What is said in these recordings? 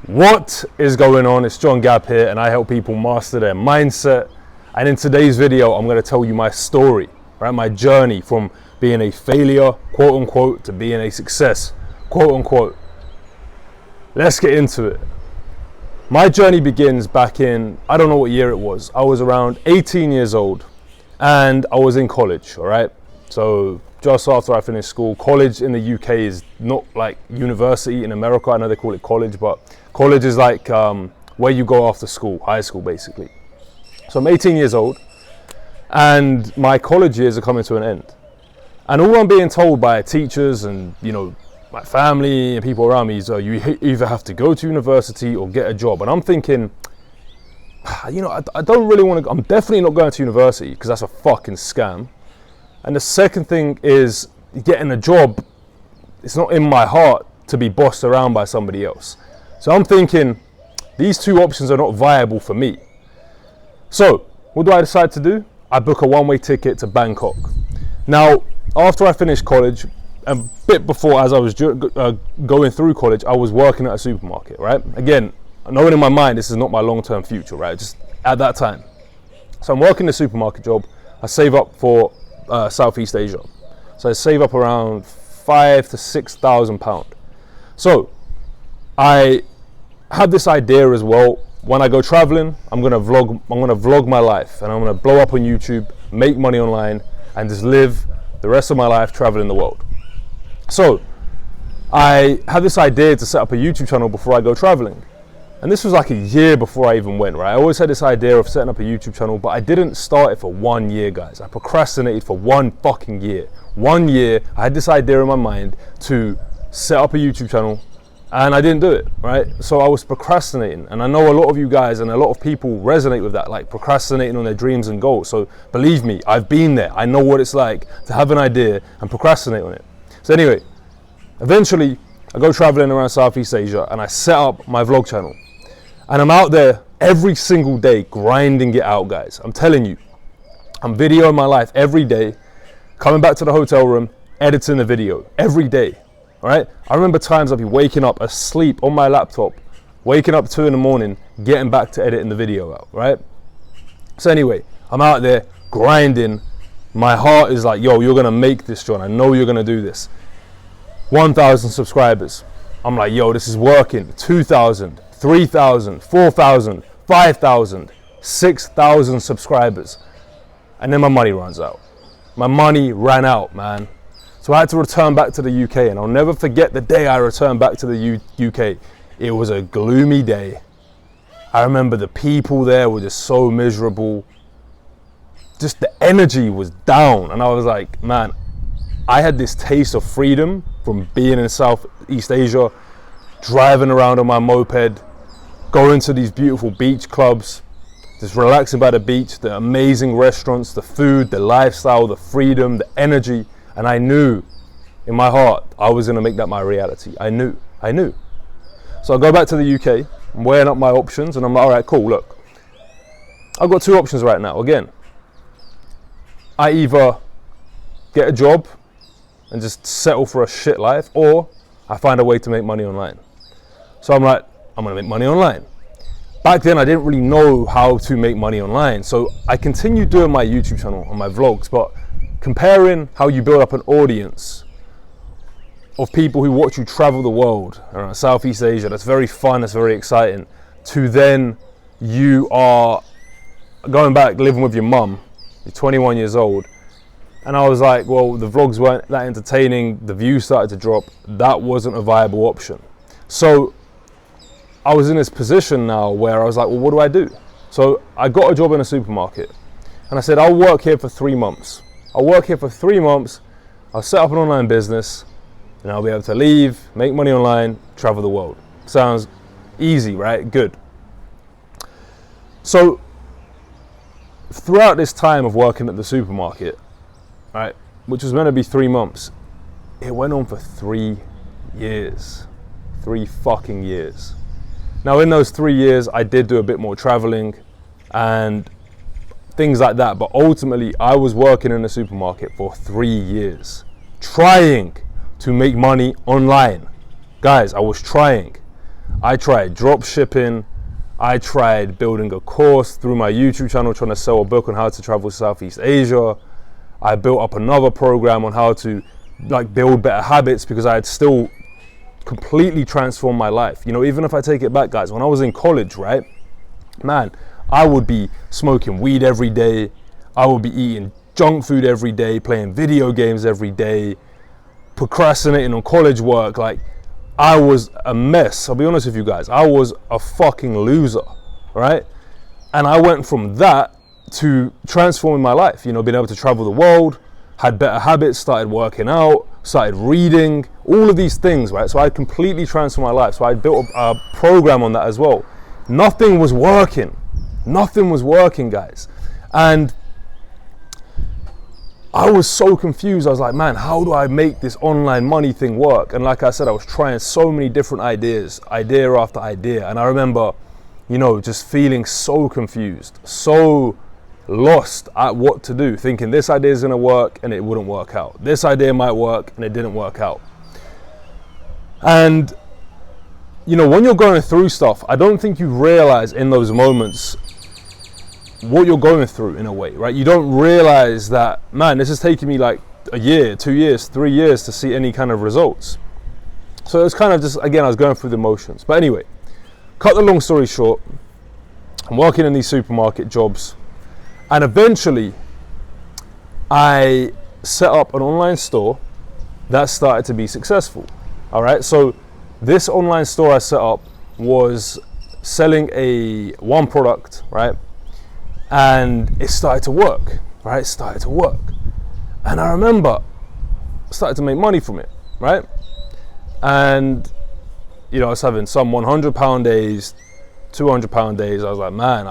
What is going on? It's John Gabb here, and I help people master their mindset. And in today's video, I'm going to tell you my story, right? My journey from being a failure, quote unquote, to being a success, quote unquote. Let's get into it. My journey begins back in, I don't know what year it was. I was around 18 years old and I was in college, all right? So just after I finished school. College in the UK is not like university in America. I know they call it college, but college is like where you go after school, high school basically. So I'm 18 years old and my college years are coming to an end. And all I'm being told by teachers and, you know, my family and people around me is you either have to go to university or get a job. And I'm thinking, you know, I don't really want to, I'm definitely not going to university because that's a fucking scam. And the second thing is getting a job. It's not in my heart to be bossed around by somebody else. So I'm thinking these two options are not viable for me. So what do I decide to do? I book a one-way ticket to Bangkok. Now, after I finished college, a bit before as I was going through college, I was working at a supermarket, right? Again, knowing in my mind this is not my long-term future, right? Just at that time. So I'm working the supermarket job. I save up for Southeast Asia. So I save up around £5,000 to £6,000. So I had this idea as well. When I go traveling, I'm gonna vlog my life, and I'm gonna blow up on YouTube, make money online, and just live the rest of my life traveling the world. So I had this idea to set up a YouTube channel before I go traveling. And this was like a year before I even went, right? I always had this idea of setting up a YouTube channel, but I didn't start it for 1 year, guys. I procrastinated for 1 fucking year. 1 year, I had this idea in my mind to set up a YouTube channel, and I didn't do it, right? So I was procrastinating. And I know a lot of you guys and a lot of people resonate with that, like procrastinating on their dreams and goals. So believe me, I've been there. I know what it's like to have an idea and procrastinate on it. So anyway, eventually I go traveling around Southeast Asia and I set up my vlog channel. And I'm out there every single day grinding it out, guys. I'm telling you, I'm videoing my life every day, coming back to the hotel room, editing the video every day, all right? I remember times I'd be waking up asleep on my laptop, waking up 2 in the morning, getting back to editing the video out, right? So anyway, I'm out there grinding. My heart is like, yo, you're gonna make this, John. I know you're gonna do this. 1,000 subscribers. I'm like, yo, this is working. 2,000. 3,000, 4,000, 5,000, 6,000 subscribers. And then my money runs out. My money ran out, man. So I had to return back to the UK, and I'll never forget the day I returned back to the UK. It was a gloomy day. I remember the people there were just so miserable. Just the energy was down. And I was like, man, I had this taste of freedom from being in Southeast Asia, driving around on my moped, going to these beautiful beach clubs, just relaxing by the beach, the amazing restaurants, the food, the lifestyle, the freedom, the energy. And I knew in my heart I was going to make that my reality. I knew. So I go back to the UK, I'm weighing up my options, and I'm like, all right, cool, look, I've got 2 options right now. Again, I either get a job and just settle for a shit life, or I find a way to make money online. So I'm like, I'm gonna make money online. Back then I didn't really know how to make money online. So I continued doing my YouTube channel and my vlogs, but comparing how you build up an audience of people who watch you travel the world around Southeast Asia, that's very fun, that's very exciting, to then you are going back living with your mum, you're 21 years old. And I was like, well, the vlogs weren't that entertaining, the views started to drop, that wasn't a viable option. So I was in this position now where I was like, well, what do I do? So I got a job in a supermarket and I said, I'll work here for 3 months. I'll work here for 3 months, I'll set up an online business, and I'll be able to leave, make money online, travel the world. Sounds easy, right? Good. So throughout this time of working at the supermarket, right, which was meant to be 3 months, it went on for 3 years. 3 fucking years. Now in those 3 years, I did do a bit more traveling and things like that, but ultimately I was working in a supermarket for 3 years, trying to make money online. Guys, I was trying. I tried drop shipping. I tried building a course through my YouTube channel, trying to sell a book on how to travel to Southeast Asia. I built up another program on how to like build better habits, because I had still completely transformed my life. You know, even if I take it back, guys, when I was in college, right, man, I would be smoking weed every day. I would be eating junk food every day, playing video games every day, procrastinating on college work. Like, I was a mess. I'll be honest with you guys. I was a fucking loser, right? And I went from that to transforming my life, you know, being able to travel the world, had better habits, started working out, started reading, all of these things, right? So I completely transformed my life. So I built a program on that as well. Nothing was working. Nothing was working, guys. And I was so confused. I was like, man, how do I make this online money thing work? And like I said, I was trying so many different ideas, idea after idea. And I remember, you know, just feeling so confused, so lost at what to do, thinking this idea is going to work and it wouldn't work out. This idea might work and it didn't work out. And, you know, when you're going through stuff, I don't think you realize in those moments what you're going through, in a way, right? You don't realize that, man, this is taking me like a year, 2 years, 3 years to see any kind of results. So it was kind of just, again, I was going through the motions. But anyway, cut the long story short, I'm working in these supermarket jobs, and eventually I set up an online store that started to be successful. All right, so this online store I set up was selling one product, right? And it started to work, right? It started to work. And I remember I started to make money from it, right? And, you know, I was having some £100 days, £200 days. I was like, man,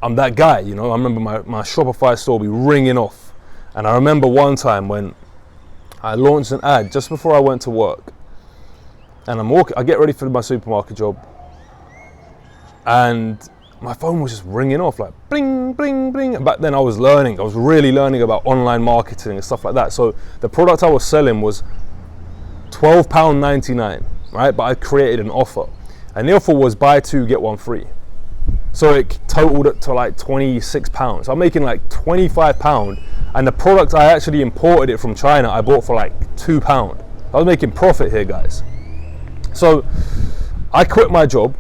I'm that guy, you know? I remember my Shopify store be ringing off. And I remember one time when I launched an ad just before I went to work. And I get ready for my supermarket job. And my phone was just ringing off, like bling, bling, bling. And back then I was really learning about online marketing and stuff like that. So the product I was selling was £12.99, right? But I created an offer. And the offer was buy two, get one free. So it totaled it to like £26. So I'm making like £25. And the product, I actually imported it from China. I bought for like £2. I was making profit here, guys. So I quit my job.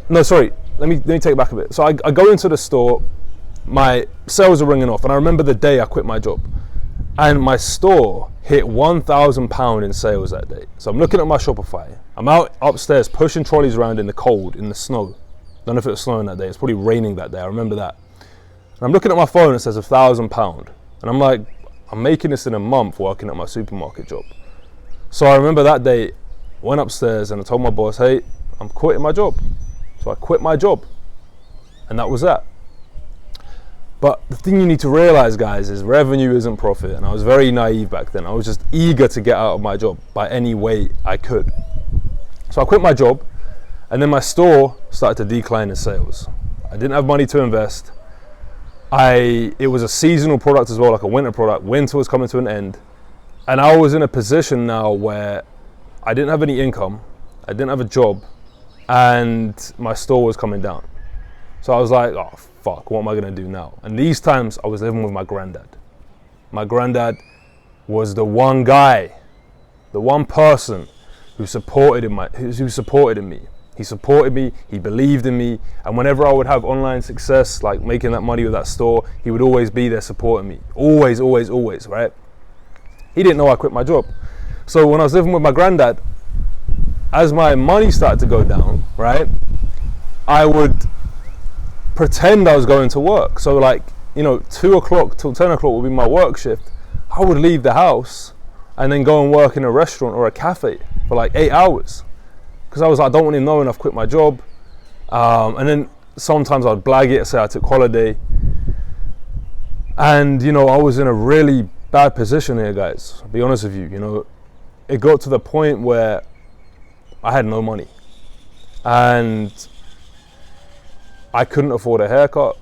No, sorry. Let me take it back a bit. So I go into the store, my sales are ringing off, and I remember the day I quit my job, and my store hit £1,000 in sales that day. So I'm looking at my Shopify. I'm out upstairs pushing trolleys around in the cold, in the snow. Don't know if it was snowing that day. It's probably raining that day. I remember that. And I'm looking at my phone. It says £1,000, and I'm like, I'm making this in a month working at my supermarket job. So I remember that day, went upstairs and I told my boss, hey, I'm quitting my job. So I quit my job, and that was that. But the thing you need to realize, guys, is revenue isn't profit. And I was very naive back then. I was just eager to get out of my job by any way I could. So I quit my job, and then my store started to decline in sales. I didn't have money to invest. It was a seasonal product as well, like a winter product. Winter was coming to an end, and I was in a position now where I didn't have any income. I didn't have a job. And my store was coming down. So I was like, oh fuck, what am I gonna do now? And these times I was living with my granddad. My granddad was the one guy, the one person who supported in me. He supported me, he believed in me, and whenever I would have online success, like making that money with that store, he would always be there supporting me. Always, always, always, right? He didn't know I quit my job. So when I was living with my granddad, as my money started to go down, right, I would pretend I was going to work. So like, you know, 2 o'clock till 10 o'clock would be my work shift. I would leave the house and then go and work in a restaurant or a cafe for like 8 hours. Because I was like, I don't want him knowing I've quit my job. And then sometimes I'd blag it, say I took holiday. And, you know, I was in a really bad position here, guys. I'll be honest with you, you know. It got to the point where I had no money, and I couldn't afford a haircut.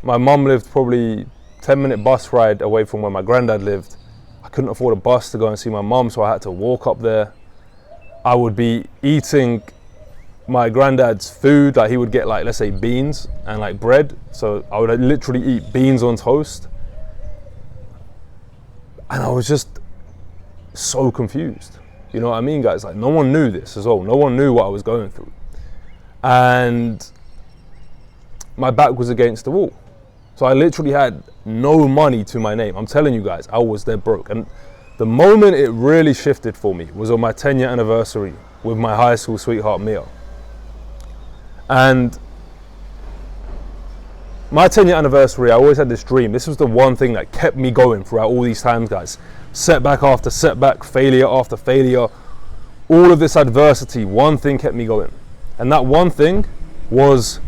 My mum lived probably 10-minute bus ride away from where my granddad lived. I couldn't afford a bus to go and see my mum, so I had to walk up there. I would be eating my granddad's food. Like he would get like, let's say, beans and like bread. So I would literally eat beans on toast. And I was just so confused. You know what I mean, guys? Like no one knew this as well. No one knew what I was going through. And my back was against the wall. So I literally had no money to my name. I'm telling you guys, I was dead broke. And the moment it really shifted for me was on my 10-year anniversary with my high school sweetheart, Mia. And my 10-year anniversary, I always had this dream. This was the one thing that kept me going throughout all these times, guys. Setback after setback, failure after failure, all of this adversity, one thing kept me going. And that one thing was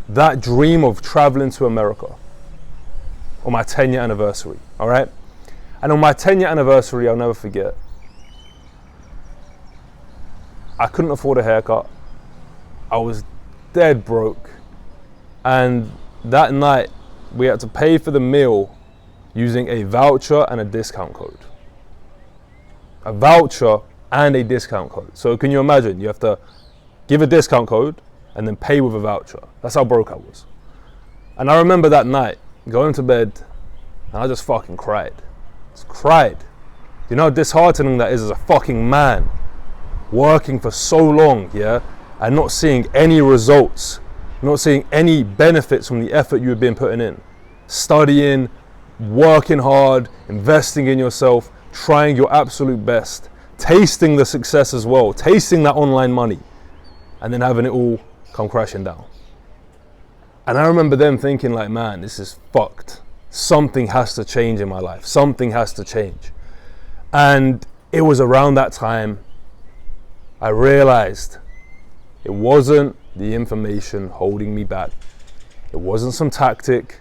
that dream of traveling to America on my 10-year anniversary, all right? And on my 10-year anniversary, I'll never forget, I couldn't afford a haircut. I was dead broke. And that night, we had to pay for the meal using a voucher and a discount code. A voucher and a discount code. So can you imagine? You have to give a discount code and then pay with a voucher. That's how broke I was. And I remember that night going to bed and I just fucking cried. Just cried. You know how disheartening that is as a fucking man working for so long, yeah, and not seeing any results, not seeing any benefits from the effort you have been putting in. Studying, working hard, investing in yourself, trying your absolute best, tasting the success as well, tasting that online money, and then having it all come crashing down. And I remember them thinking like, man, this is fucked. Something has to change in my life. Something has to change. And it was around that time I realized it wasn't the information holding me back. It wasn't some tactic,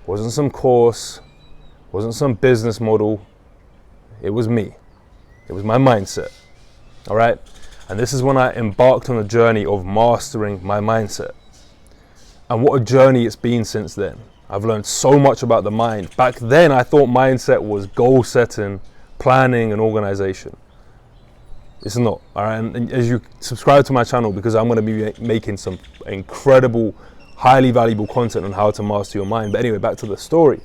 it wasn't some course, it wasn't some business model. It was me. It was my mindset. All right? And this is when I embarked on a journey of mastering my mindset. And what a journey it's been since then. I've learned so much about the mind. Back then, I thought mindset was goal setting, planning, and organization. It's not. All right? And as you subscribe to my channel, because I'm going to be making some incredible, highly valuable content on how to master your mind. But anyway, back to the story.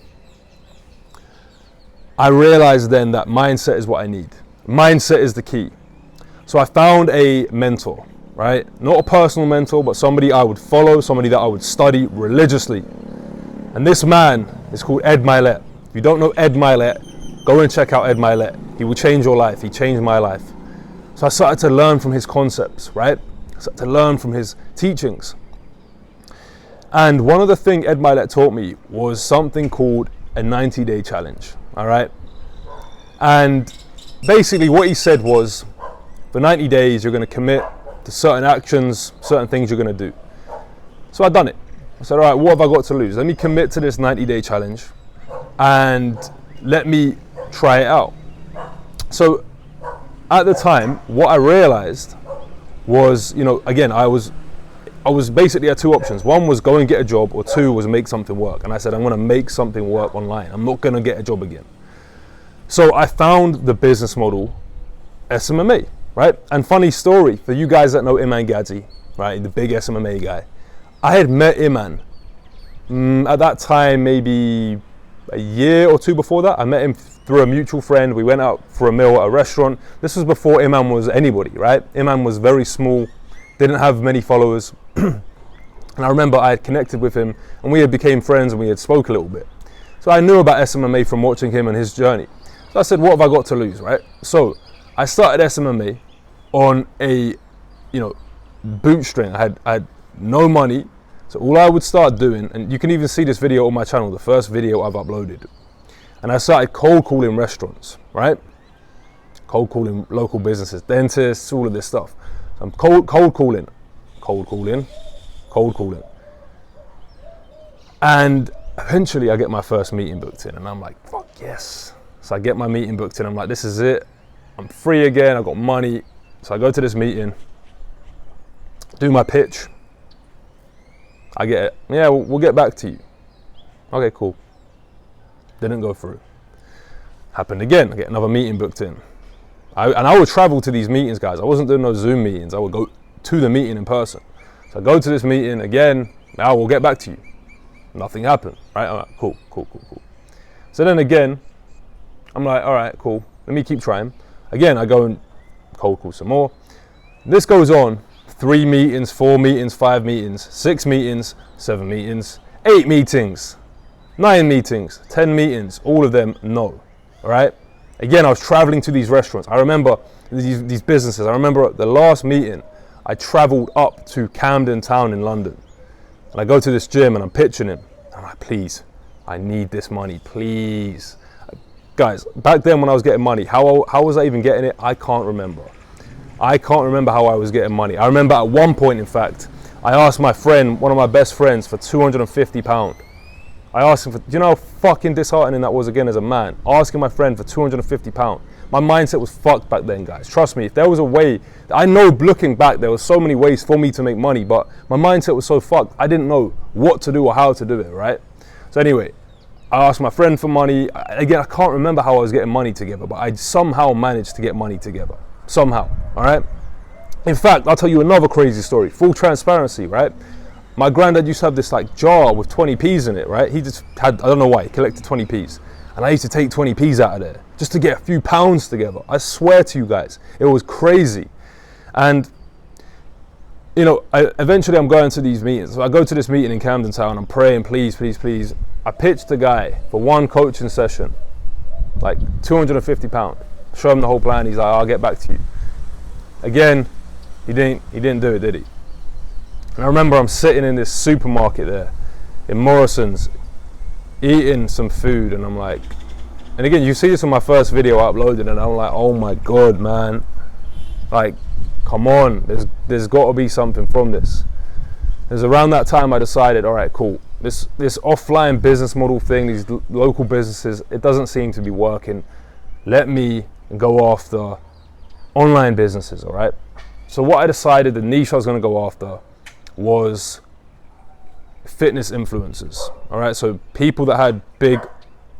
I realized then that mindset is what I need. Mindset is the key. So I found a mentor, right? Not a personal mentor, but somebody I would follow, somebody that I would study religiously. And this man is called Ed Mylett. If you don't know Ed Mylett, go and check out Ed Mylett. He will change your life. He changed my life. So I started to learn from his concepts, right? I started to learn from his teachings. And one of the things Ed Mylett taught me was something called a 90-day challenge, all right? And basically what he said was, for 90 days, you're going to commit to certain actions, certain things you're going to do. So I've done it. I said, all right, what have I got to lose? Let me commit to this 90-day challenge and let me try it out. So at the time, what I realized was, you know, again, I was basically at two options. One was go and get a job, or two was make something work. And I said, I'm going to make something work online. I'm not going to get a job again. So I found the business model, SMMA. Right? And funny story, for you guys that know Iman Gadzhi, right, the big SMMA guy, I had met Iman at that time, maybe a year or two before that. I met him through a mutual friend. We went out for a meal at a restaurant. This was before Iman was anybody, right? Iman was very small, didn't have many followers. And I remember I had connected with him and we had became friends and we had spoke a little bit. So I knew about SMMA from watching him and his journey. So I said, what have I got to lose, right? So I started SMMA on a, bootstring. I had no money. So all I would start doing, and you can even see this video on my channel, the first video I've uploaded. And I started cold calling restaurants, right? Cold calling local businesses, dentists, all of this stuff. So I'm cold calling. And eventually I get my first meeting booked in and I'm like, fuck yes. So I get my meeting booked in. I'm like, this is it. I'm free again. I've got money. So I go to this meeting, do my pitch. I get it. Yeah, we'll get back to you. Okay, cool. Didn't go through. Happened again. I get another meeting booked in. I would travel to these meetings, guys. I wasn't doing no Zoom meetings. I would go to the meeting in person. So I go to this meeting again. Now we'll get back to you. Nothing happened, right? I'm like, cool. So then again, I'm like, all right, cool. Let me keep trying. Again, I go and cold call some more. This goes on 3 meetings, 4 meetings, 5 meetings, 6 meetings, 7 meetings, 8 meetings, 9 meetings, 10 meetings, all of them no, all right? Again, I was traveling to these restaurants. I remember these businesses. I remember the last meeting, I traveled up to Camden Town in London. And I go to this gym and I'm pitching him. I'm like, please, I need this money, please. Guys, back then when I was getting money, how was I even getting it? I can't remember. I can't remember how I was getting money. I remember at one point, in fact, I asked my friend, one of my best friends, for £250. I asked him for, do you know how fucking disheartening that was again as a man? Asking my friend for £250. My mindset was fucked back then, guys. Trust me, if there was a way, I know looking back, there was so many ways for me to make money, but my mindset was so fucked, I didn't know what to do or how to do it, right? So anyway, I asked my friend for money. Again, I can't remember how I was getting money together, but I somehow managed to get money together. Somehow, all right? In fact, I'll tell you another crazy story. Full transparency, right? My granddad used to have this like jar with 20p's in it, right? He just had, I don't know why, he collected 20p's. And I used to take 20p's out of there just to get a few pounds together. I swear to you guys, it was crazy. And, you know, eventually I'm going to these meetings. So I go to this meeting in Camden Town, I'm praying, please, please, please. I pitched the guy for one coaching session, like £250. Show him the whole plan, he's like, I'll get back to you. Again, he didn't do it, did he? And I remember I'm sitting in this supermarket there in Morrison's, eating some food, and I'm like, and again, you see this in my first video I uploaded, and I'm like, oh my God, man. Like, come on, there's got to be something from this. It was around that time I decided, all right, cool. This offline business model thing, these local businesses, it doesn't seem to be working. Let me go after online businesses, all right? So what I decided, the niche I was going to go after was fitness influencers, all right? So people that had big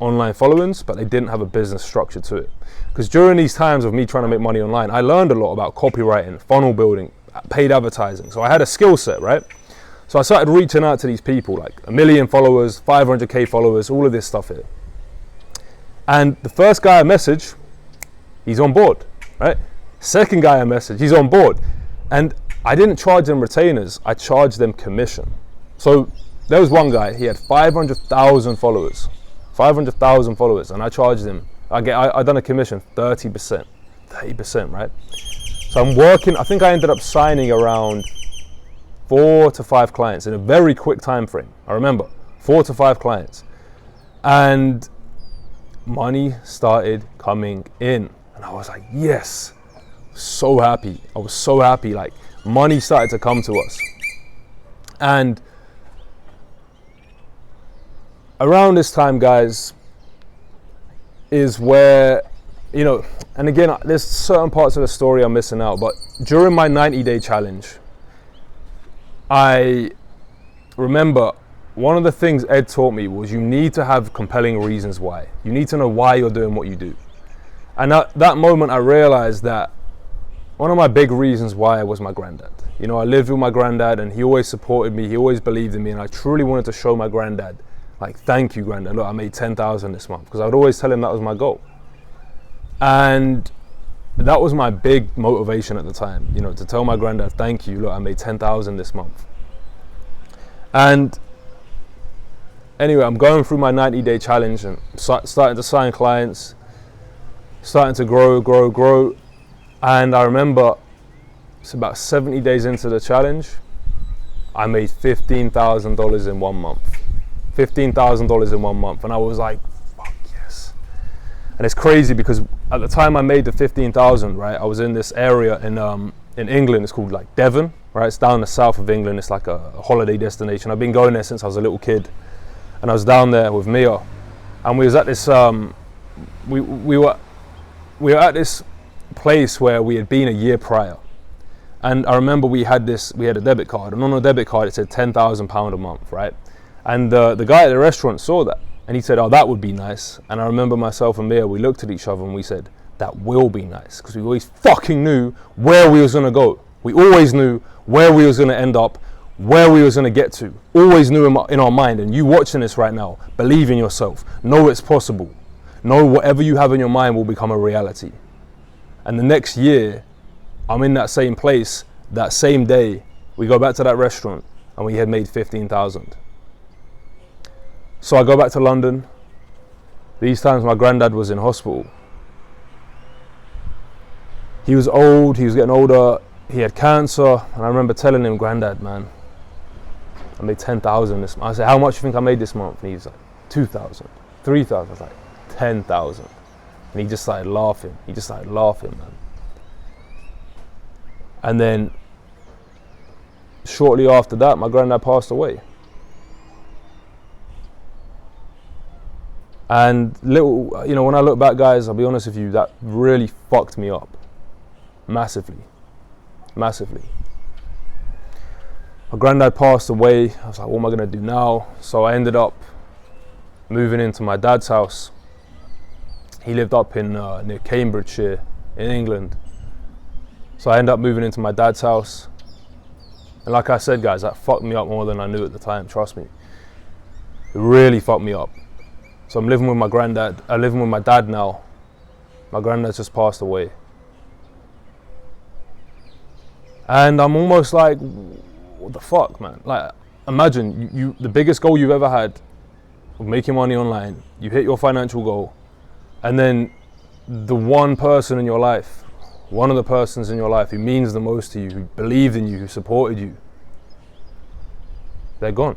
online followings, but they didn't have a business structure to it. Because during these times of me trying to make money online, I learned a lot about copywriting, funnel building, paid advertising. So I had a skill set, right? So I started reaching out to these people, like 1 million followers, 500K followers, all of this stuff here. And the first guy I messaged, he's on board, right? Second guy I messaged, he's on board. And I didn't charge them retainers, I charged them commission. So there was one guy, he had 500,000 followers, and I charged him, I done a commission, 30%, right? So I'm working, I think I ended up signing around 4 to 5 clients in a very quick time frame. I remember, 4 to 5 clients. And money started coming in. And I was like, yes, so happy. I was so happy, like money started to come to us. And around this time, guys, is where, you know, and again, there's certain parts of the story I'm missing out, but during my 90-day challenge, I remember one of the things Ed taught me was you need to have compelling reasons why. You need to know why you're doing what you do. And at that moment, I realized that one of my big reasons why was my granddad. You know, I lived with my granddad and he always supported me. He always believed in me. And I truly wanted to show my granddad, like, thank you, granddad. Look, I made 10,000 this month. Because I would always tell him that was my goal. And that was my big motivation at the time, you know, to tell my granddad, thank you, look, I made 10,000 this month. And anyway, I'm going through my 90-day challenge and starting to sign clients, starting to grow. And I remember it's about 70 days into the challenge, I made $15,000 in 1 month. $15,000 in 1 month. And I was like, fuck yes. And it's crazy because at the time I made the 15,000, right, I was in this area in England, it's called like Devon, right? It's down the south of England. It's like a holiday destination. I've been going there since I was a little kid. And I was down there with Mia. And we was at this, we were at this place where we had been a year prior. And I remember we had a debit card. And on the debit card, it said £10,000 a month, right? And the guy at the restaurant saw that. And he said, oh, that would be nice. And I remember myself and Mia, we looked at each other and we said, that will be nice. Because we always fucking knew where we was going to go, We always knew where we was going to end up, where we was going to get to. Always knew in our mind. And you watching this right now, believe in yourself. Know it's possible. Know whatever you have in your mind will become a reality. And the next year, I'm in that same place, that same day, we go back to that restaurant and we had made 15,000. So I go back to London. These times my granddad was in hospital. He was old, he was getting older, he had cancer, and I remember telling him, Granddad, man, I made 10,000 this month. I said, how much do you think I made this month? And he's like, 2,000, 3,000. I was like, 10,000. And he just started laughing. Man. And then shortly after that, my granddad passed away. And when I look back, guys, I'll be honest with you, that really fucked me up. Massively. My granddad passed away. I was like, what am I gonna do now? So I ended up moving into my dad's house. He lived up in near Cambridgeshire in England. So I ended up moving into my dad's house. And like I said, guys, that fucked me up more than I knew at the time, trust me. It really fucked me up. So I'm living with my granddad. I'm living with my dad now. My granddad just passed away. And I'm almost like, what the fuck, man? Like, imagine you the biggest goal you've ever had of making money online. You hit your financial goal, and then the one person in your life, one of the persons in your life who means the most to you, who believed in you, who supported you, they're gone.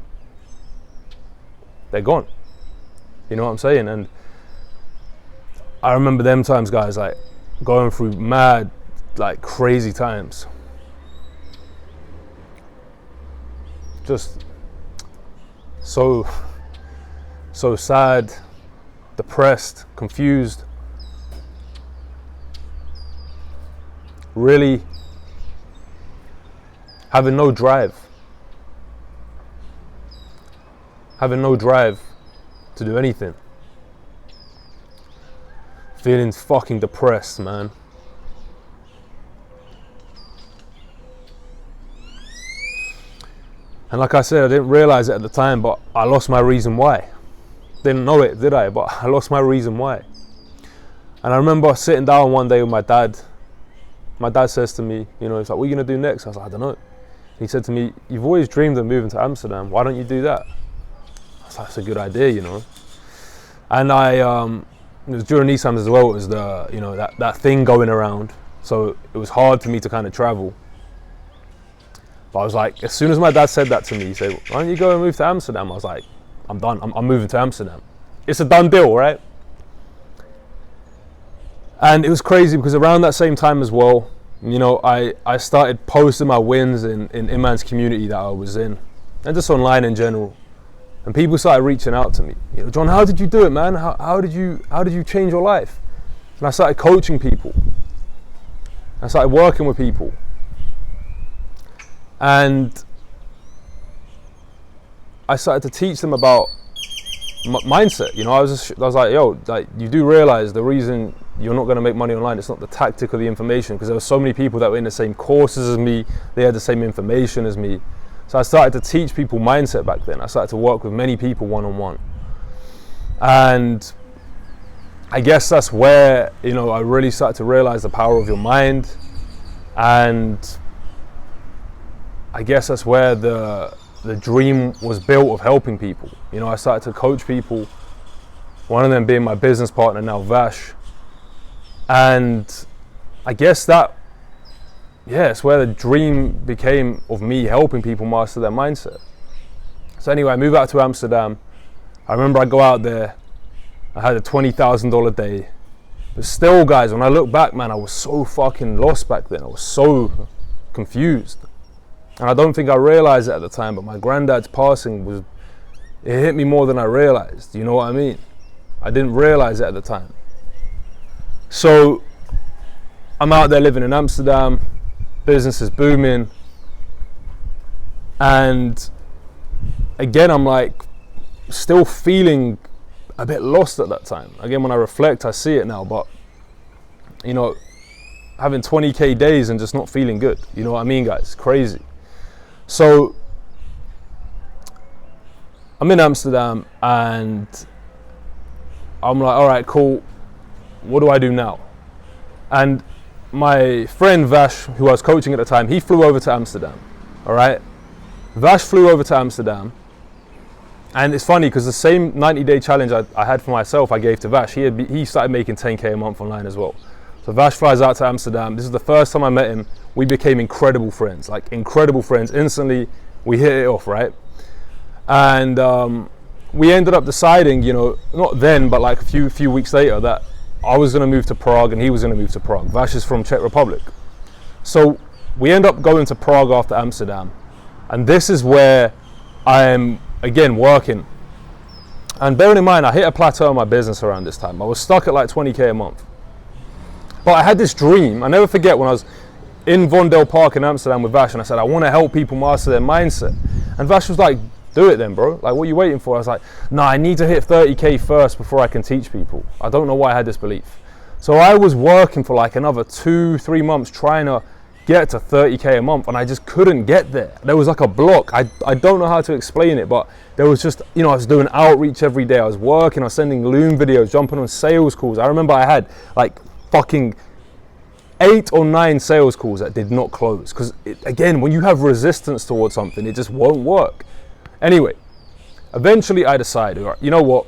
They're gone. You know what I'm saying? And I remember them times, guys, like going through mad, like crazy times. Just so sad, depressed, confused. Really having no drive. Having no drive to do anything. Feeling fucking depressed, man. And like I said, I didn't realize it at the time, but I lost my reason why. Didn't know it, did I? But I lost my reason why. And I remember sitting down one day with my dad. My dad says to me, he's like, what are you going to do next? I was like, I don't know. He said to me, you've always dreamed of moving to Amsterdam. Why don't you do that? I was like, that's a good idea, And it was during these times as well, it was that thing going around. So it was hard for me to kind of travel. But I was like, as soon as my dad said that to me, he said, why don't you go and move to Amsterdam? I was like, I'm done. I'm moving to Amsterdam. It's a done deal, right? And it was crazy because around that same time as well, I started posting my wins in Iman's community that I was in, and just online in general. And people started reaching out to me. John, how did you do it, man? How did you change your life? And I started coaching people. I started working with people. And I started to teach them about mindset. I was like, yo, like, you do realize the reason you're not going to make money online, it's not the tactic or the information, because there were so many people that were in the same courses as me, they had the same information as me. So I started to teach people mindset back then. I started to work with many people one-on-one. And I guess that's where, I really started to realize the power of your mind. And I guess that's where the dream was built of helping people. I started to coach people, one of them being my business partner now, Vash. And I guess it's where the dream became of me helping people master their mindset. So anyway, I moved out to Amsterdam. I remember I go out there, I had a $20,000 day. But still, guys, when I look back, man, I was so fucking lost back then. I was so confused. And I don't think I realized it at the time, but my granddad's passing it hit me more than I realized. You know what I mean? I didn't realize it at the time. So I'm out there living in Amsterdam, business is booming. And again, I'm like still feeling a bit lost at that time. Again, when I reflect, I see it now, but having 20k days and just not feeling good. You know what I mean, guys? It's crazy. So I'm in Amsterdam and I'm like, all right, cool. What do I do now? And my friend Vash, who I was coaching at the time, he flew over to Amsterdam. All right. Vash flew over to Amsterdam. And it's funny because the same 90-day challenge I had for myself, I gave to Vash. He started making 10k a month online as well. So Vash flies out to Amsterdam. This is the first time I met him. We became incredible friends, like incredible friends. Instantly, we hit it off, right? And we ended up deciding, you know, not then, but like a few weeks later, that I was going to move to Prague and he was going to move to Prague. Vash is from Czech Republic. So we end up going to Prague after Amsterdam. And this is where I am, again, working. And bearing in mind, I hit a plateau in my business around this time. I was stuck at like 20k a month. But I had this dream. I never forget when I was in Vondel Park in Amsterdam with Vash and I said, I want to help people master their mindset. And Vash was like, do it then, bro. Like, what are you waiting for? I was like, no, I need to hit 30k first before I can teach people. I don't know why I had this belief. So I was working for like another 2-3 months trying to get to 30k a month, and I just couldn't get there. There was like a block. I don't know how to explain it, but there was just, you know, I was doing outreach every day. I was working, I was sending Loom videos, jumping on sales calls. I remember I had like fucking 8 or 9 sales calls that did not close. Because again, when you have resistance towards something, it just won't work. Anyway, eventually I decided, all right, you know what?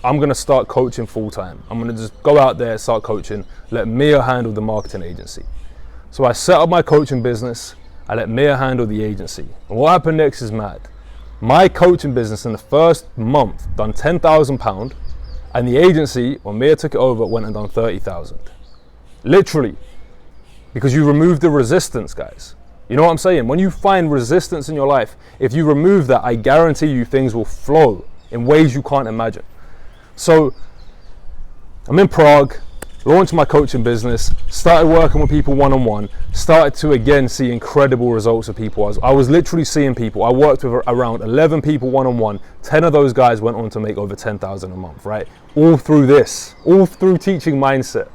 I'm going to start coaching full time. I'm going to just go out there, start coaching, let Mia handle the marketing agency. So I set up my coaching business. I let Mia handle the agency. And what happened next is mad. My coaching business in the first month done £10,000, and the agency, when Mia took it over, went and done 30,000. Literally, because you remove the resistance, guys. You know what I'm saying? When you find resistance in your life, if you remove that, I guarantee you things will flow in ways you can't imagine. So I'm in Prague, launched my coaching business, started working with people one-on-one, started to again see incredible results of people. I was literally seeing people. I worked with around 11 people one-on-one. 10 of those guys went on to make over 10,000 a month, right? All through this, all through teaching mindset.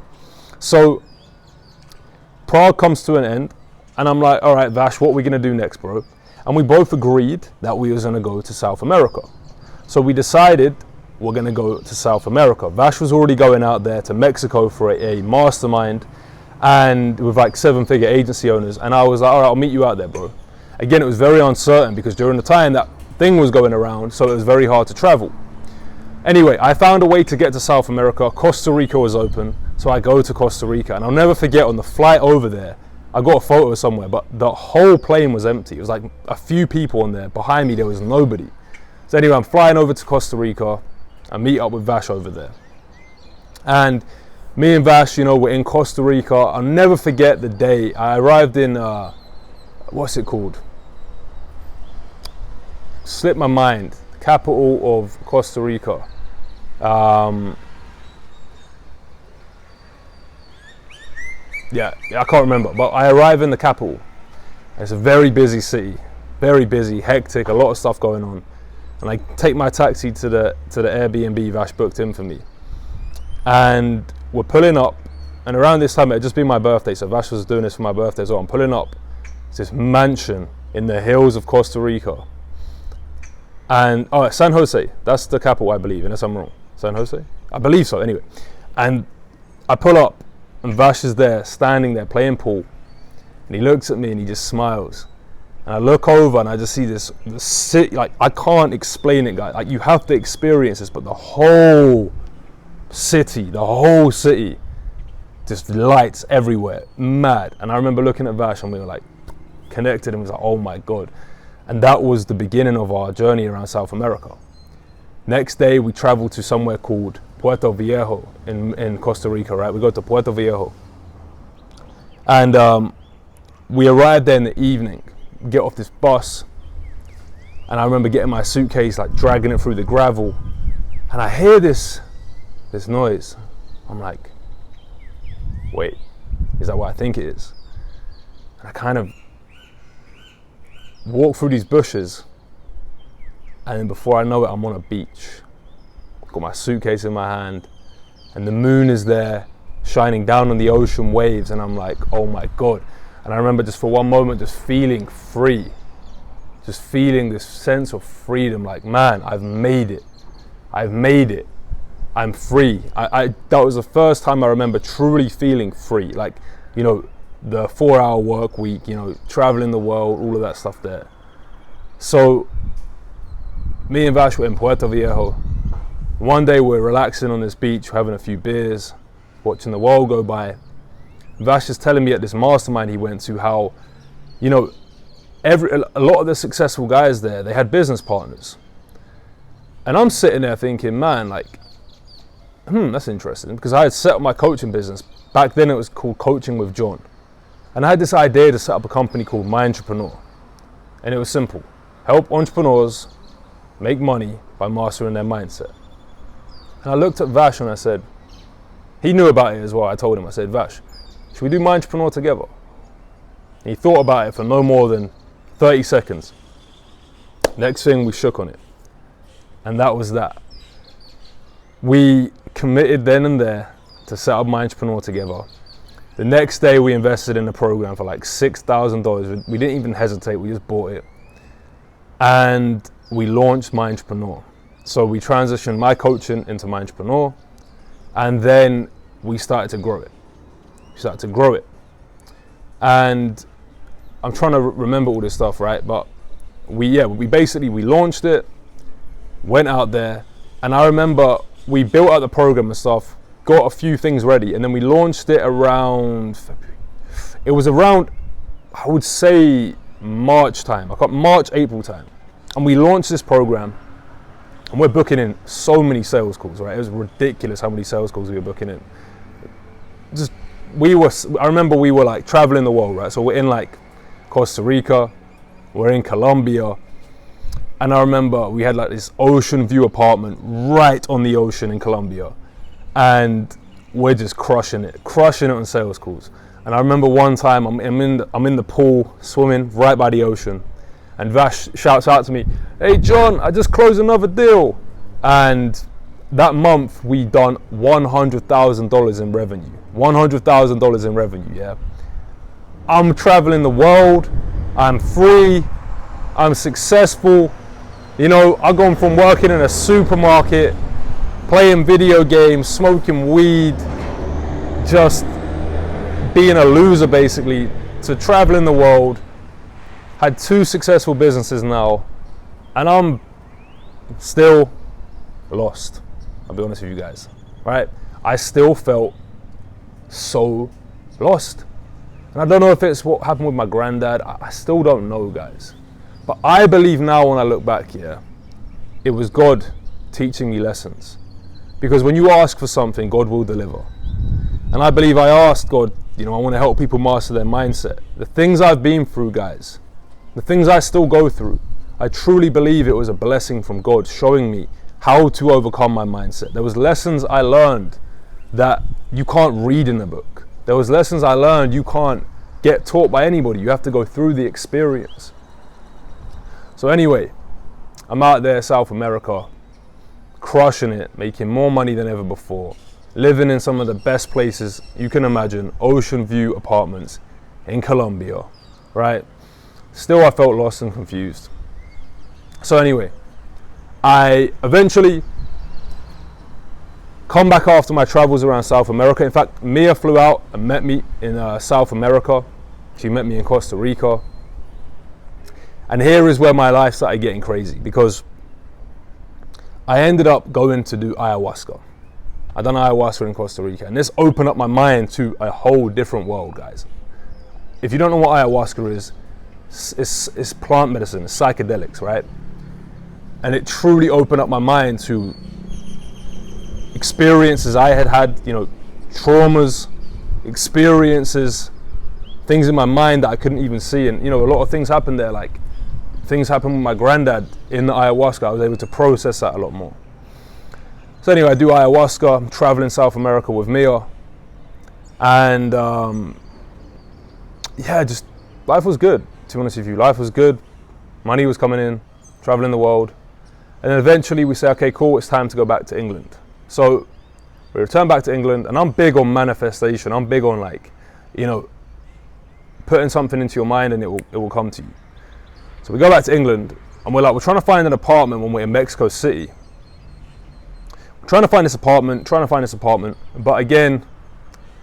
So Prague comes to an end, and I'm like, all right, Vash, what are we gonna do next, bro? And we both agreed that we was gonna go to South America. So we decided we're gonna go to South America. Vash was already going out there to Mexico for a mastermind, and with like 7-figure agency owners. And I was like, all right, I'll meet you out there, bro. Again, it was very uncertain because during the time that thing was going around, so it was very hard to travel. Anyway, I found a way to get to South America. Costa Rica was open, so I go to Costa Rica, and I'll never forget on the flight over there, I got a photo somewhere, but the whole plane was empty. It was like a few people on there. Behind me, there was nobody. So anyway, I'm flying over to Costa Rica. I meet up with Vash over there. And me and Vash, you know, we're in Costa Rica. I'll never forget the day. I arrived in, what's it called? Slipped my mind. Capital of Costa Rica. Yeah, I can't remember, but I arrive in the capital. It's a very busy city, very busy, hectic, a lot of stuff going on. And I take my taxi to the Airbnb Vash booked in for me. And we're pulling up, and around this time, it had just been my birthday, so Vash was doing this for my birthday as well. I'm pulling up, it's this mansion in the hills of Costa Rica. And, oh, San Jose, that's the capital, I believe, unless I'm wrong. San Jose? I believe so, anyway. And I pull up, and Vash is there, standing there, playing pool. And he looks at me and he just smiles. And I look over and I just see this city, like, I can't explain it, guys. Like, you have to experience this, but the whole city, just lights everywhere, mad. And I remember looking at Vash and we were like, connected, and was like, oh my God. And that was the beginning of our journey around South America. Next day, we traveled to somewhere called Puerto Viejo in Costa Rica, right? We go to Puerto Viejo. And we arrived there in the evening, get off this bus, and I remember getting my suitcase, like dragging it through the gravel, and I hear this noise. I'm like, wait, is that what I think it is? And I kind of walk through these bushes, and then before I know it, I'm on a beach. Got my suitcase in my hand, and the moon is there, shining down on the ocean waves, and I'm like, oh my God. And I remember just for one moment just feeling free, just feeling this sense of freedom, like, man, I've made it, I'm free. That was the first time I remember truly feeling free, like, you know, the 4-hour work week, you know, traveling the world, all of that stuff there. So me and Vash were in Puerto Viejo. One day we're relaxing on this beach, having a few beers, watching the world go by. Vash is telling me at this mastermind he went to how, you know, a lot of the successful guys there, they had business partners. And I'm sitting there thinking, man, like, that's interesting, because I had set up my coaching business. Back then it was called Coaching with John. And I had this idea to set up a company called Mindtrepreneur. And it was simple. Help entrepreneurs make money by mastering their mindset. And I looked at Vash and I said, he knew about it as well. I told him, I said, Vash, should we do Mindtrepreneur together? And he thought about it for no more than 30 seconds. Next thing, we shook on it. And that was that. We committed then and there to set up Mindtrepreneur together. The next day we invested in the program for like $6,000. We didn't even hesitate, we just bought it. And we launched Mindtrepreneur. So we transitioned my coaching into Mindtrepreneur, and then we started to grow it. And I'm trying to remember all this stuff, right? But we launched it, went out there, and I remember we built out the program and stuff, got a few things ready, and then we launched it around February. It was around, I would say, March time, April time. And we launched this program, and we're booking in so many sales calls, right? It was ridiculous how many sales calls we were booking in. I remember we were like traveling the world, right? So we're in like Costa Rica, we're in Colombia, and I remember we had like this ocean view apartment right on the ocean in Colombia, and we're just crushing it on sales calls. And I remember one time I'm in the pool swimming right by the ocean, and Vash shouts out to me, "Hey John, I just closed another deal." And that month we done $100,000 in revenue. $100,000 in revenue, yeah. I'm traveling the world, I'm free, I'm successful. You know, I've gone from working in a supermarket, playing video games, smoking weed, just being a loser basically, to traveling the world. Had 2 successful businesses now, and I'm still lost. I'll be honest with you guys, right? I still felt so lost. And I don't know if it's what happened with my granddad. I still don't know, guys. But I believe now when I look back here, it was God teaching me lessons. Because when you ask for something, God will deliver. And I believe I asked God, you know, I want to help people master their mindset. The things I've been through, guys, the things I still go through, I truly believe it was a blessing from God showing me how to overcome my mindset. There was lessons I learned that you can't read in a book. There was lessons I learned you can't get taught by anybody. You have to go through the experience. So anyway, I'm out there, South America, crushing it, making more money than ever before, living in some of the best places you can imagine, ocean view apartments in Colombia, right? Still, I felt lost and confused. So anyway, I eventually come back after my travels around South America. In fact, Mia flew out and met me in South America. She met me in Costa Rica. And here is where my life started getting crazy, because I ended up going to do ayahuasca. I done ayahuasca in Costa Rica, and this opened up my mind to a whole different world, guys. If you don't know what ayahuasca is, it's plant medicine, it's psychedelics, right? And it truly opened up my mind to experiences I had, you know, traumas, experiences, things in my mind that I couldn't even see. And, you know, a lot of things happened there, like things happened with my granddad in the ayahuasca. I was able to process that a lot more. So anyway, I do ayahuasca, I'm traveling South America with Mia. And yeah, just life was good, to be honest with you. Life was good, money was coming in, traveling the world. And then eventually we say, okay, cool, it's time to go back to England. So We return back to England, and I'm big on manifestation. I'm big on, like, you know, putting something into your mind and it will come to you. So we go back to England, and we're trying to find an apartment when we're in Mexico City. We're trying to find this apartment, but again,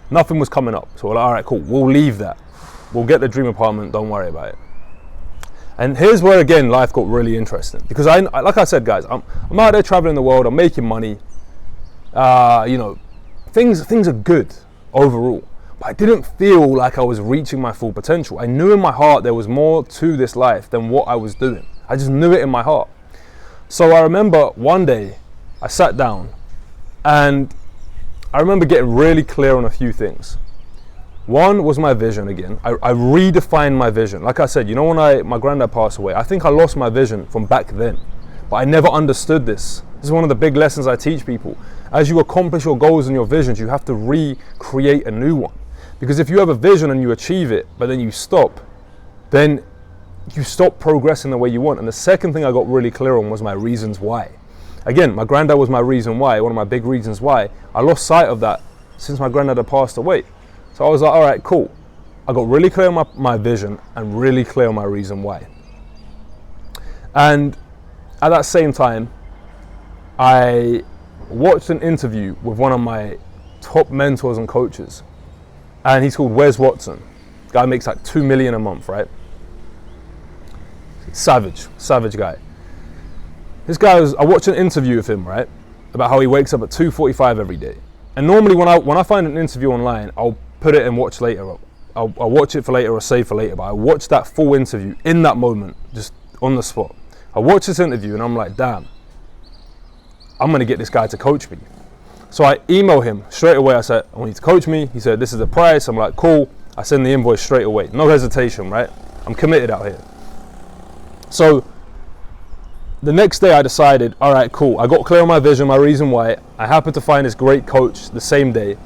nothing was coming up. So we're like, all right, cool, we'll leave that. We'll get the dream apartment, don't worry about it. And here's where, again, life got really interesting. Because like I said, guys, I'm out there traveling the world, I'm making money. You know, things are good overall. But I didn't feel like I was reaching my full potential. I knew in my heart there was more to this life than what I was doing. I just knew it in my heart. So I remember one day I sat down and I remember getting really clear on a few things. One was my vision again. I redefined my vision. Like I said, you know, when my granddad passed away, I think I lost my vision from back then. But I never understood this. This is one of the big lessons I teach people. As you accomplish your goals and your visions, you have to recreate a new one. Because if you have a vision and you achieve it, but then you stop, then you stop progressing the way you want. And the second thing I got really clear on was my reasons why. Again, my granddad was my reason why, one of my big reasons why. I lost sight of that since my granddad had passed away. So I was like, all right, cool. I got really clear on my vision and really clear on my reason why. And at that same time, I watched an interview with one of my top mentors and coaches. And he's called Wes Watson. Guy makes like 2 million a month, right? Savage guy. This guy I watched an interview of him, right? About how he wakes up at 2:45 every day. And normally when I find an interview online, I'll put it and watch later. I'll watch it for later or save for later. But I watched that full interview in that moment, just on the spot. I watched this interview and I'm like, damn, I'm gonna get this guy to coach me. So I email him straight away. I said, I want you to coach me. He said, this is the price. I'm like, cool. I send the invoice straight away. No hesitation, right? I'm committed out here. So the next day I decided, all right, cool. I got clear on my vision, my reason why. I happened to find this great coach the same day.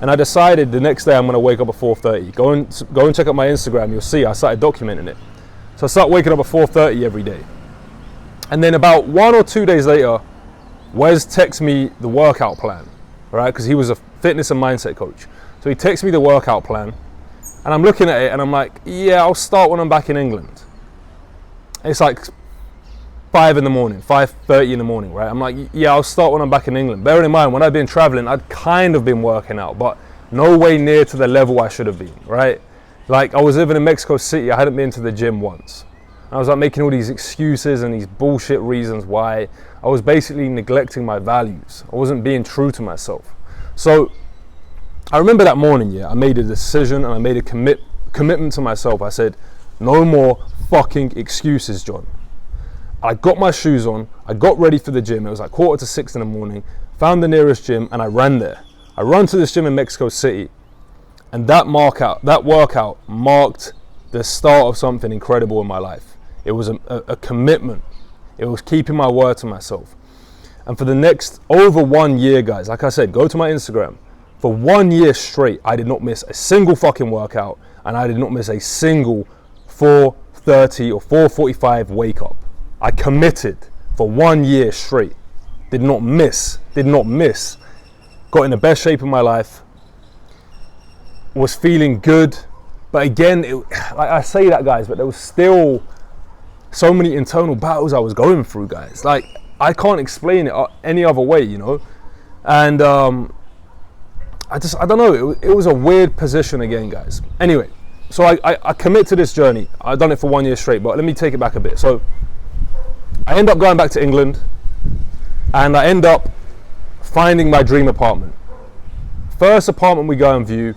And I decided the next day I'm going to wake up at 4:30. Go and check out my Instagram. You'll see I started documenting it. So I started waking up at 4:30 every day. And then about 1 or 2 days later, Wes texts me the workout plan, right? Because he was a fitness and mindset coach. So he texts me the workout plan. And I'm looking at it and I'm like, yeah, I'll start when I'm back in England. It's like 5 in the morning, 5:30 in the morning, right? I'm like, yeah, I'll start when I'm back in England. Bearing in mind, when I've been traveling, I'd kind of been working out, but no way near to the level I should have been, right? Like, I was living in Mexico City, I hadn't been to the gym once. I was like making all these excuses and these bullshit reasons why. I was basically neglecting my values. I wasn't being true to myself. So I remember that morning, yeah, I made a decision and I made a commitment to myself. I said, no more fucking excuses, John. I got my shoes on, I got ready for the gym. It was like 5:45 in the morning, found the nearest gym and I ran there. I ran to this gym in Mexico City, and that workout marked the start of something incredible in my life. It was a commitment. It was keeping my word to myself. And for the next over 1 year, guys, like I said, go to my Instagram. For 1 year straight, I did not miss a single fucking workout, and I did not miss a single 4:30 or 4:45 wake up. I committed for 1 year straight. Did not miss. Got in the best shape of my life. Was feeling good. But again, like I say that, guys, but there was still so many internal battles I was going through, guys. Like, I can't explain it any other way, you know? And I don't know. It was a weird position again, guys. Anyway, so I commit to this journey. I've done it for 1 year straight, but let me take it back a bit. So I end up going back to England and I end up finding my dream apartment. First apartment we go and view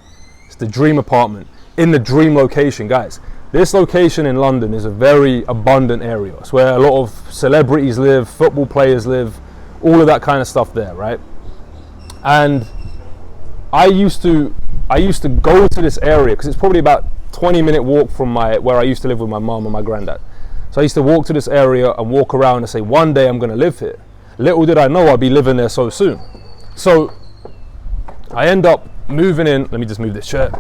is the dream apartment in the dream location, guys. This location in London is a very abundant area. It's where a lot of celebrities live, football players live, all of that kind of stuff there, right? And I used to go to this area because it's probably about 20-minute walk from where I used to live with my mum and my granddad. So I used to walk to this area and walk around and say, one day I'm going to live here. Little did I know I'd be living there so soon. So I end up moving in. Let me just move this chair.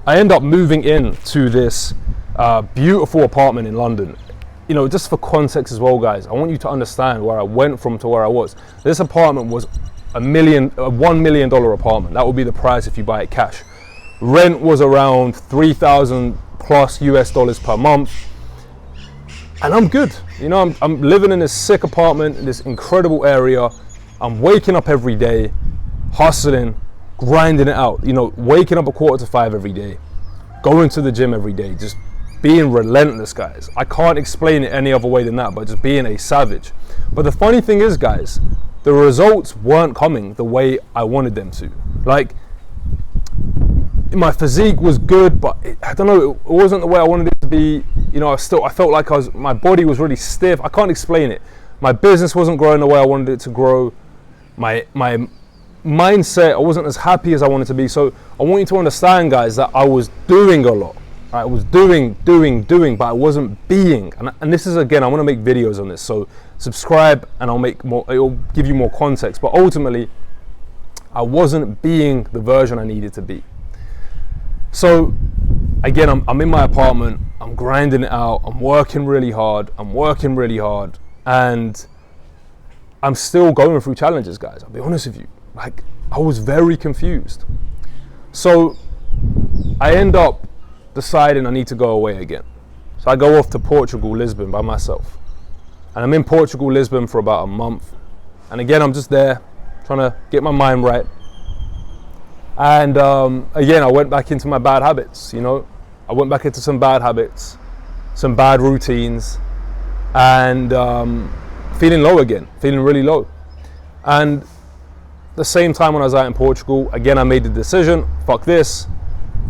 I end up moving in to this beautiful apartment in London. You know, just for context as well, guys, I want you to understand where I went from to where I was. This apartment was a $1 million apartment. That would be the price if you buy it cash. Rent was around 3,000 plus US dollars per month. And I'm good. You know, I'm living in this sick apartment in this incredible area. I'm waking up every day, hustling, grinding it out. You know, waking up at 4:45 every day, going to the gym every day, just being relentless, guys. I can't explain it any other way than that, but just being a savage. But the funny thing is, guys, the results weren't coming the way I wanted them to. Like, my physique was good, but I don't know, it wasn't the way I wanted it to be. You know, I felt like my body was really stiff. I can't explain it. My business wasn't growing the way I wanted it to grow. My mindset, I wasn't as happy as I wanted to be. So I want you to understand, guys, that I was doing a lot. I was doing, but I wasn't being. And this is, again, I want to make videos on this. So subscribe and it'll give you more context. But ultimately, I wasn't being the version I needed to be. So again, I'm in my apartment, I'm grinding it out, I'm working really hard, and I'm still going through challenges, guys. I'll be honest with you. Like, I was very confused. So I end up deciding I need to go away again. So I go off to Portugal, Lisbon by myself. And I'm in Portugal, Lisbon for about a month. And again, I'm just there trying to get my mind right. And again, I went back into my bad habits, you know. I went back into some bad habits, some bad routines, and feeling low again, feeling really low. And the same time when I was out in Portugal, again, I made the decision, fuck this,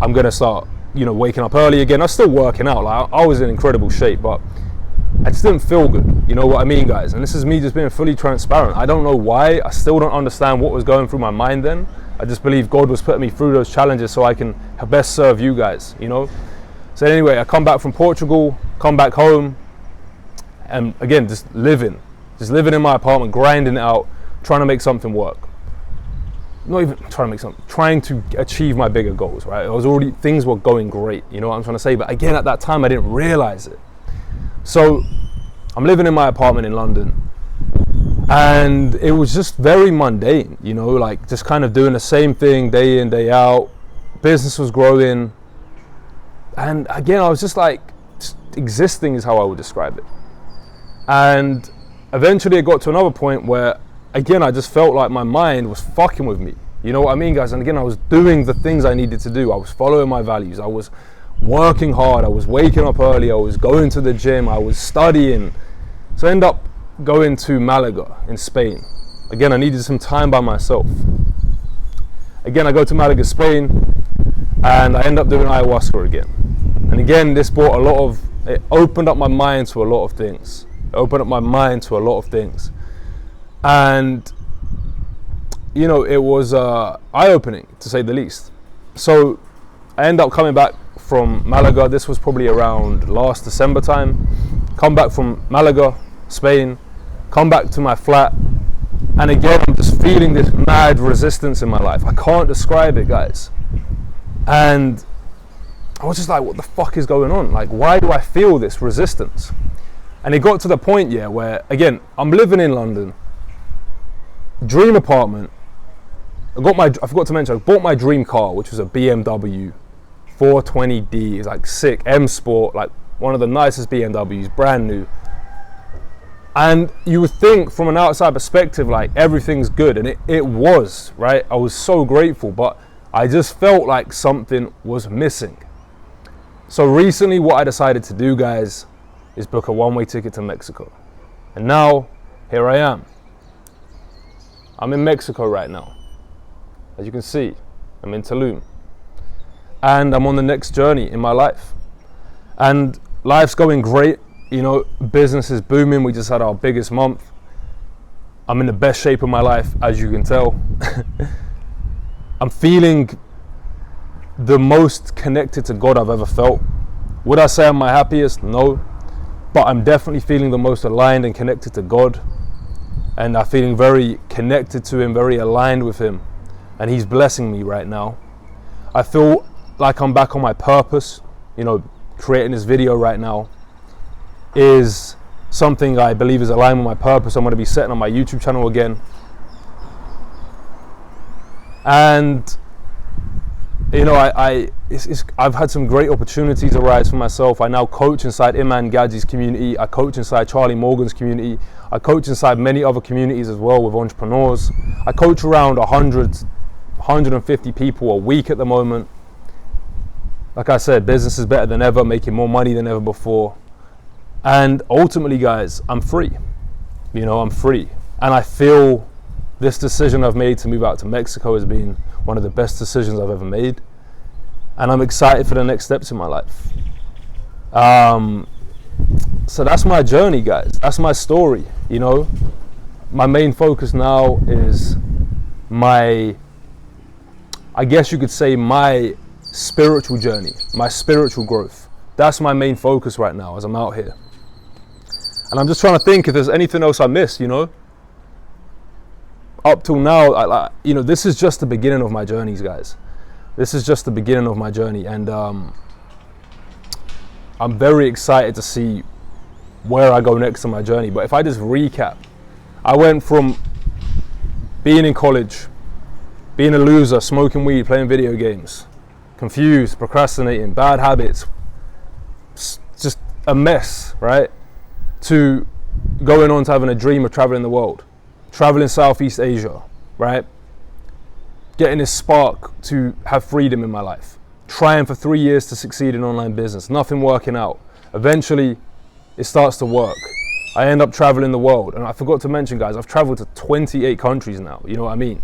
I'm gonna start, you know, waking up early again. I was still working out, like I was in incredible shape, but I just didn't feel good, you know what I mean, guys? And this is me just being fully transparent. I don't know why, I still don't understand what was going through my mind then. I just believe God was putting me through those challenges so I can best serve you guys, you know? So anyway, I come back from Portugal, come back home, and again, just living in my apartment, grinding it out, trying to make something work. Not even trying to make something, trying to achieve my bigger goals, right? Things were going great, you know what I'm trying to say? But again, at that time, I didn't realize it. So I'm living in my apartment in London, and it was just very mundane, you know, like just kind of doing the same thing day in, day out. Business was growing. And again, I was just like, just existing is how I would describe it. And eventually it got to another point where, again, I just felt like my mind was fucking with me. You know what I mean, guys? And again, I was doing the things I needed to do. I was following my values. I was working hard. I was waking up early. I was going to the gym. I was studying. So I ended up going to Malaga in Spain. Again, I needed some time by myself. Again, I go to Malaga, Spain, and I end up doing ayahuasca again. And again, this brought it opened up my mind to a lot of things. And, you know, it was eye-opening, to say the least. So I end up coming back from Malaga. This was probably around last December time. Come back from Malaga, Spain, come back to my flat, and again, I'm just feeling this mad resistance in my life. I can't describe it, guys. And I was just like, what the fuck is going on? Like, why do I feel this resistance? And it got to the point, yeah, where, again, I'm living in London, dream apartment. I forgot to mention, I bought my dream car, which was a BMW 420D. It's like sick, M Sport, like one of the nicest BMWs, brand new. And you would think from an outside perspective, like everything's good, and it was, right? I was so grateful, but I just felt like something was missing. So recently what I decided to do, guys, is book a one-way ticket to Mexico. And now, here I am. I'm in Mexico right now. As you can see, I'm in Tulum. And I'm on the next journey in my life. And life's going great. You know, business is booming. We just had our biggest month. I'm in the best shape of my life, as you can tell. I'm feeling the most connected to God I've ever felt. Would I say I'm my happiest? No. But I'm definitely feeling the most aligned and connected to God. And I'm feeling very connected to Him, very aligned with Him. And He's blessing me right now. I feel like I'm back on my purpose. You know, creating this video right now is something I believe is aligned with my purpose. I'm going to be setting up my YouTube channel again. And you know, I've had some great opportunities arise for myself. I now coach inside Iman Gadji's community. I coach inside Charlie Morgan's community. I coach inside many other communities as well with entrepreneurs. I coach around 150 people a week at the moment. Like I said, business is better than ever, making more money than ever before. And ultimately, guys, I'm free. You know, I'm free. And I feel this decision I've made to move out to Mexico has been one of the best decisions I've ever made. And I'm excited for the next steps in my life. So that's my journey, guys. That's my story, you know. My main focus now is I guess you could say my spiritual journey, my spiritual growth. That's my main focus right now as I'm out here. And I'm just trying to think if there's anything else I missed, you know. Up till now, you know, this is just the beginning of my journeys, guys. This is just the beginning of my journey, and I'm very excited to see where I go next in my journey. But if I just recap, I went from being in college, being a loser, smoking weed, playing video games, confused, procrastinating, bad habits, just a mess, right? To going on to having a dream of traveling the world, traveling Southeast Asia, right? Getting this spark to have freedom in my life. Trying for 3 years to succeed in online business, nothing working out. Eventually, it starts to work. I end up traveling the world. And I forgot to mention, guys, I've traveled to 28 countries now. You know what I mean?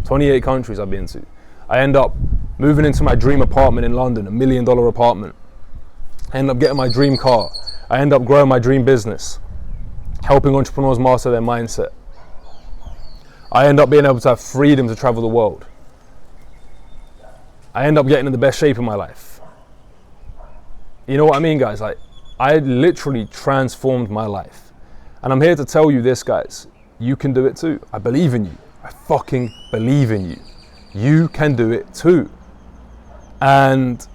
28 countries I've been to. I end up moving into my dream apartment in London, $1 million apartment. I end up getting my dream car. I end up growing my dream business, helping entrepreneurs master their mindset. I end up being able to have freedom to travel the world. I end up getting in the best shape of my life. You know what I mean, guys? Like, I literally transformed my life. And I'm here to tell you this, guys. You can do it too. I believe in you. I fucking believe in you. You can do it too. And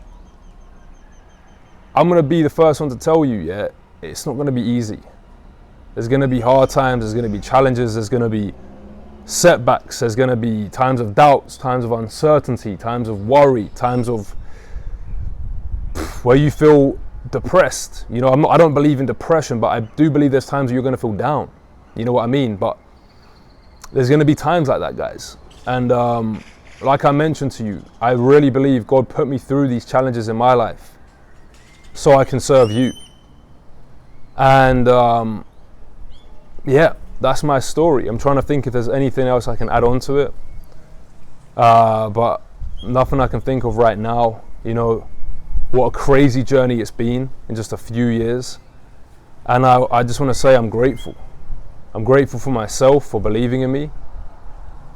I'm going to be the first one to tell you, yeah, it's not going to be easy. There's going to be hard times. There's going to be challenges. There's going to be setbacks. There's going to be times of doubts, times of uncertainty, times of worry, times of where you feel depressed. You know, I don't believe in depression, but I do believe there's times where you're going to feel down. You know what I mean? But there's going to be times like that, guys. And like I mentioned to you, I really believe God put me through these challenges in my life so I can serve you. And yeah, that's my story. I'm trying to think if there's anything else I can add on to it, but nothing I can think of right now. You know, what a crazy journey it's been in just a few years. And I just want to say I'm grateful. I'm grateful for myself for believing in me.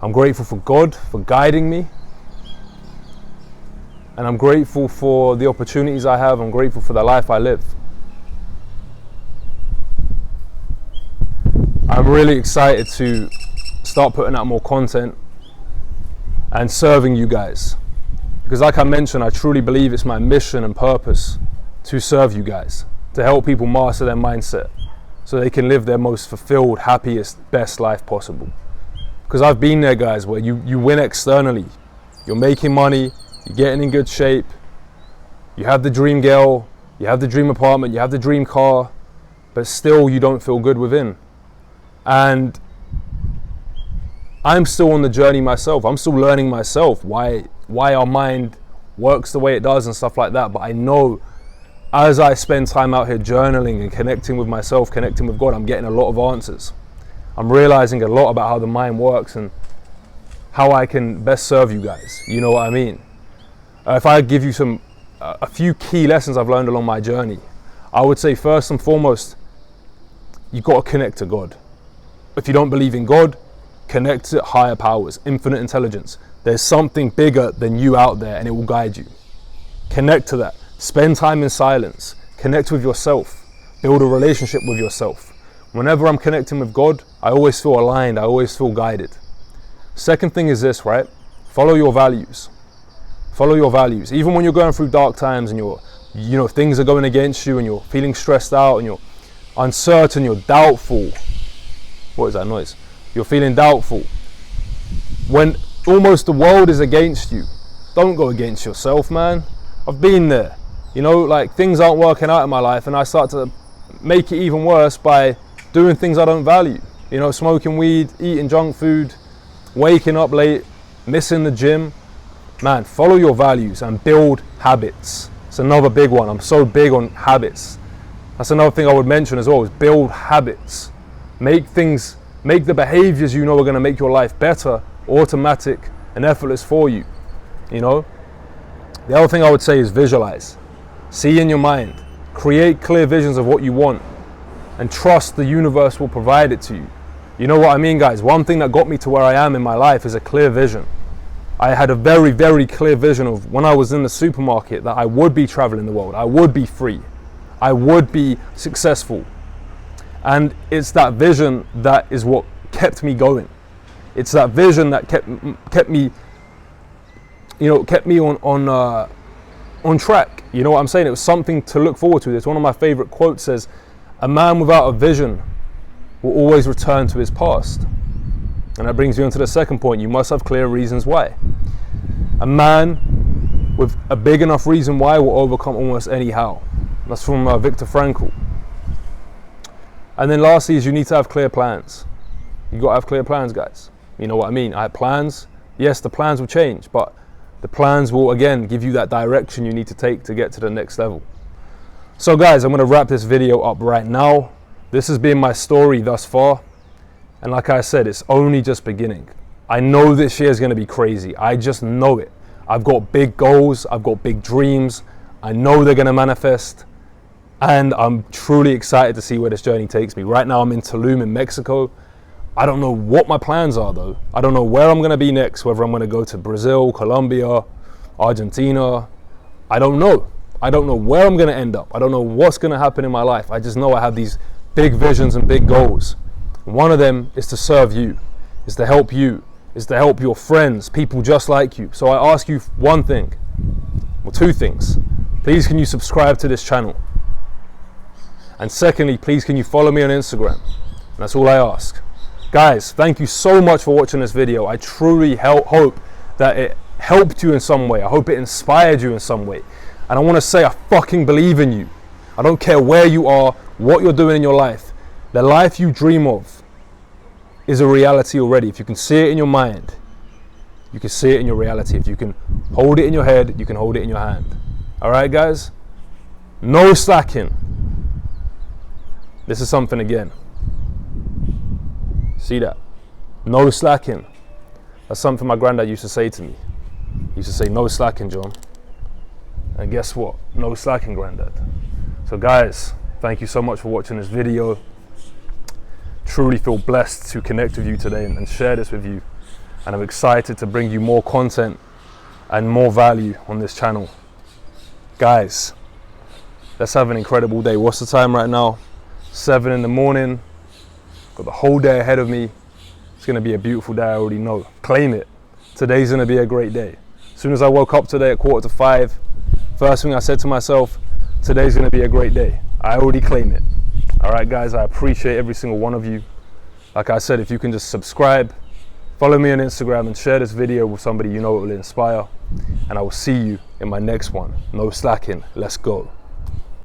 I'm grateful for God for guiding me. And I'm grateful for the opportunities I have. I'm grateful for the life I live. I'm really excited to start putting out more content and serving you guys. Because like I mentioned, I truly believe it's my mission and purpose to serve you guys, to help people master their mindset so they can live their most fulfilled, happiest, best life possible. Because I've been there, guys, where you win externally. You're making money, you're getting in good shape, you have the dream girl, you have the dream apartment, you have the dream car, but still you don't feel good within. And I'm still on the journey myself. I'm still learning myself why our mind works the way it does and stuff like that. But I know as I spend time out here journaling and connecting with myself, connecting with God, I'm getting a lot of answers. I'm realizing a lot about how the mind works and how I can best serve you guys. You know what I mean? If I give you a few key lessons I've learned along my journey, I would say first and foremost, you've got to connect to God. If you don't believe in God, connect to higher powers, infinite intelligence. There's something bigger than you out there and it will guide you. Connect to that. Spend time in silence. Connect with yourself. Build a relationship with yourself. Whenever I'm connecting with God, I always feel aligned. I always feel guided. Second thing is this, right? Follow your values. Follow your values. Even when you're going through dark times and things are going against you and you're feeling stressed out and you're uncertain, you're doubtful. What is that noise? You're feeling doubtful. When almost the world is against you. Don't go against yourself, man. I've been there. You know, like things aren't working out in my life and I start to make it even worse by doing things I don't value. You know, smoking weed, eating junk food, waking up late, missing the gym. Man, follow your values and build habits. It's another big one. I'm so big on habits. That's another thing I would mention as well, is build habits. Make the behaviors you know are going to make your life better, automatic and effortless for you. You know, the other thing I would say is visualize. See in your mind. Create clear visions of what you want and trust the universe will provide it to you. You know what I mean, guys? One thing that got me to where I am in my life is a clear vision. I had a very, very clear vision of when I was in the supermarket that I would be traveling the world. I would be free. I would be successful. And it's that vision that is what kept me going. It's that vision that kept me, you know, kept me on track. You know what I'm saying? It was something to look forward to. It's one of my favorite quotes, says, "A man without a vision will always return to his past." And that brings you on to the second point. You must have clear reasons why. A man with a big enough reason why will overcome almost any how. That's from Viktor Frankl. And then lastly is you need to have clear plans. You got to have clear plans, guys. You know what I mean? I had plans. Yes, the plans will change, but the plans will, again, give you that direction you need to take to get to the next level. So guys, I'm going to wrap this video up right now. This has been my story thus far. And like I said, it's only just beginning. I know this year is going to be crazy. I just know it. I've got big goals. I've got big dreams. I know they're going to manifest. And I'm truly excited to see where this journey takes me. Right now I'm in Tulum in Mexico. I don't know what my plans are though. I don't know where I'm going to be next, whether I'm going to go to Brazil, Colombia, Argentina. I don't know. I don't know where I'm going to end up. I don't know what's going to happen in my life. I just know I have these big visions and big goals. One of them is to serve you, is to help you, is to help your friends, people just like you. So I ask you one thing, or two things. Please can you subscribe to this channel? And secondly, please can you follow me on Instagram? And that's all I ask. Guys, thank you so much for watching this video. I truly hope that it helped you in some way. I hope it inspired you in some way. And I want to say I fucking believe in you. I don't care where you are, what you're doing in your life. The life you dream of is a reality already. If you can see it in your mind, you can see it in your reality. If you can hold it in your head, you can hold it in your hand. All right, guys? No slacking. This is something again. See that? No slacking. That's something my granddad used to say to me. He used to say, no slacking, John. And guess what? No slacking, granddad. So guys, thank you so much for watching this video. Truly feel blessed to connect with you today and share this with you. And I'm excited to bring you more content and more value on this channel. Guys, let's have an incredible day. What's the time right now? 7 in the morning. Got the whole day ahead of me. It's gonna be a beautiful day, I already know. Claim it. Today's gonna be a great day. As soon as I woke up today at 4:45, first thing I said to myself, today's gonna be a great day. I already claim it. All right, guys, I appreciate every single one of you. Like I said, if you can just subscribe, follow me on Instagram and share this video with somebody you know it will inspire. And I will see you in my next one. No slacking. Let's go.